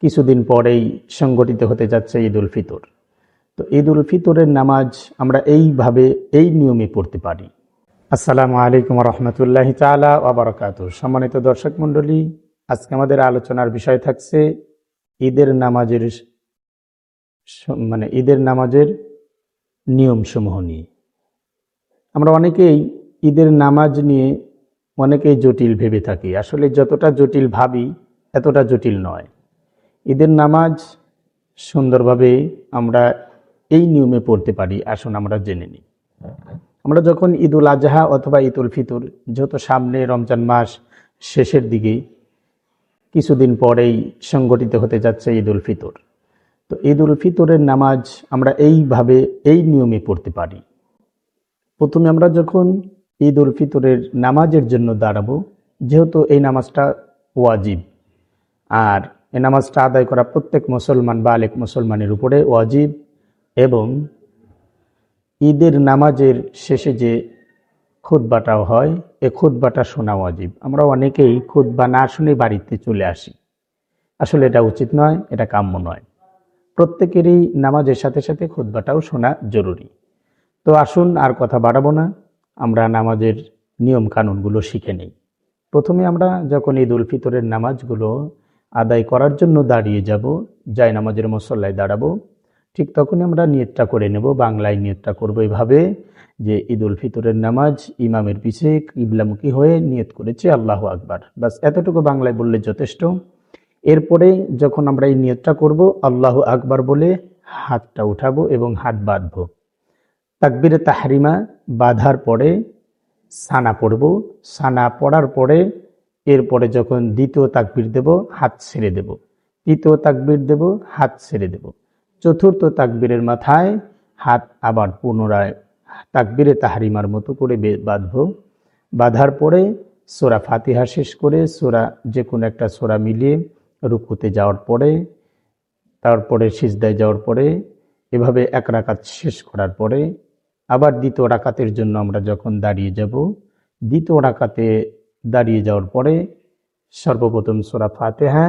কিছুদিন পরেই সংগঠিত হতে যাচ্ছে ঈদ উল ফিতর। তো ঈদ উল ফিতরের নামাজ আমরা এইভাবে এই নিয়মে পড়তে পারি। আসসালামু আলাইকুম রহমতুল্লাহি তাআলা ওয়া বারাকাতুহু। সম্মানিত দর্শক মণ্ডলী, আজকে আমাদের আলোচনার বিষয় থাকছে ঈদের নামাজের ঈদের নামাজের নিয়মসমূহ নিয়ে। আমরা অনেকেই ঈদের নামাজ নিয়ে অনেকেই জটিল ভেবে থাকি। আসলে যতটা জটিল ভাবি এতটা জটিল নয়। ঈদের নামাজ সুন্দরভাবে আমরা এই নিয়মে পড়তে পারি। আসুন আমরা জেনে নিই। আমরা যখন ঈদ উল আজহা অথবা ঈদ উল ফিতর, যেহেতু সামনে রমজান মাস শেষের দিকে, কিছুদিন পরেই সংগঠিত হতে যাচ্ছে ঈদ উল ফিতর। তো ঈদ উল ফিতরের নামাজ আমরা এইভাবে এই নিয়মে পড়তে পারি। প্রথমে আমরা যখন ঈদ উল ফিতরের নামাজের জন্য দাঁড়াবো, যেহেতু এই নামাজটা ওয়াজিব, আর এই নামাজটা আদায় করা প্রত্যেক মুসলমান বালেগ মুসলমানের উপরে ওয়াজিব, এবং ঈদের নামাজের শেষে যে খুতবাটা হয় এই খুতবাটা শোনা ওয়াজিব। আমরা অনেকেই খুতবা না শুনে বাড়িতে চলে আসি। আসলে এটা উচিত নয়, এটা কাম্য নয়। প্রত্যেকেরই নামাজের সাথে সাথে খুতবাটাও শোনা জরুরি। তো আসুন আর কথা বাড়াবো না, আমরা নামাজের নিয়ম কানুনগুলো শিখে নেই। প্রথমে আমরা যখন ঈদ উল ফিতরের নামাজগুলো আদায় করার জন্য দাঁড়িয়ে যাব, যাই নামাজের মুসল্লায় দাঁড়াবো, ঠিক তখনই আমরা নিয়তটা করে নেব। বাংলায় নিয়তটা করবো এভাবে যে ঈদ উল ফিতরের নামাজ ইমামের পিছে কিবলামুখী হয়ে নিয়ত করেছি আল্লাহু আকবার। বাস এতটুকু বাংলায় বললে যথেষ্ট। এরপরে যখন আমরা এই নিয়তটা করব, আল্লাহু আকবার বলে হাতটা উঠাবো এবং হাত বাঁধবো। তাকবীরে তাহরিমা বাঁধার পরে সানা পড়ব। সানা পড়ার পরে এরপরে যখন দ্বিতীয় তাকবীর দেব, হাত ছেড়ে দেব। তৃতীয় তাকবীর দেব, হাত ছেড়ে দেব। চতুর্থ তাকবীরের মাথায় হাত আবার পুনরায় তাকবীরে তাহরিমার মতো করে বাঁধব। বাঁধার পরে সূরা ফাতিহা শেষ করে যে কোনো একটা সূরা মিলিয়ে রুকুতে যাওয়ার পরে, তারপরে সিজদায় যাওয়ার পরে, এভাবে এক রাকাত শেষ করার পরে আবার দ্বিতীয় রাকাতের জন্য আমরা যখন দাঁড়িয়ে যাব, দ্বিতীয় রাকাতে দাঁড়িয়ে যাওয়ার পরে সর্বপ্রথম সূরা ফাতিহা,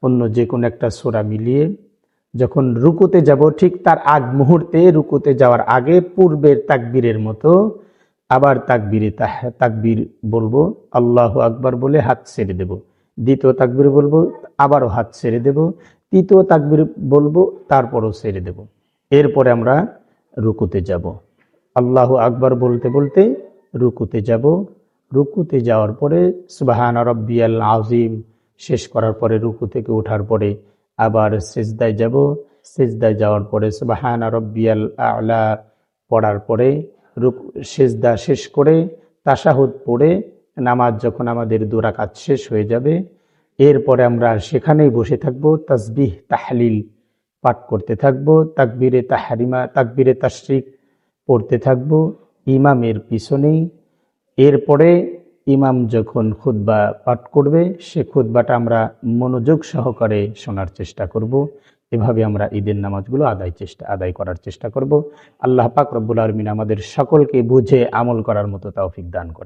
অন্য যে কোনো একটা সূরা মিলিয়ে যখন রুকুতে যাব, ঠিক তার আগ মুহূর্তে রুকুতে যাওয়ার আগে পূর্বের তাকবীরের মতো আবার তাকবীর বলবো, আল্লাহু আকবার বলে হাত ছেড়ে দেব। দ্বিতীয় তাকবীর বলবো, আবারও হাত ছেড়ে দেব। তৃতীয় তাকবীর বলবো, তারপরও ছেড়ে দেব। এরপরে আমরা রুকুতে যাব। আল্লাহু আকবার বলতে বলতে রুকুতে যাব। রুকুতে যাওয়ার পরে সুবহান রাব্বিয়াল আযীম শেষ করার পরে রুকু থেকে ওঠার পরে আবার সিজদায় যাব। সিজদায় যাওয়ার পরে সুবহান রাব্বিয়াল আ'লা পড়ার পরে সিজদা শেষ করে তাশাহুদ পড়ে নামাজ যখন আমাদের 2 রাকাত শেষ হয়ে যাবে, এরপরে আমরা সেখানেই বসে থাকব, তাসবিহ তাহলিল পাঠ করতে থাকব, তাকবীরে তাহরিমা তাকবীরে তাশরিক পড়তে থাকব ইমামের পিছনেই। এরপরে ইমাম যখন খুতবা পাঠ করবে, সে খুতবাটা আমরা মনোযোগ সহকারে শোনার চেষ্টা করব। এভাবে আমরা ঈদের নামাজগুলো আদায় করার চেষ্টা করব। আল্লাহ পাক রব্বুল আলামিন আমাদের সকলকে বুঝে আমল করার মতো তৌফিক দান করে।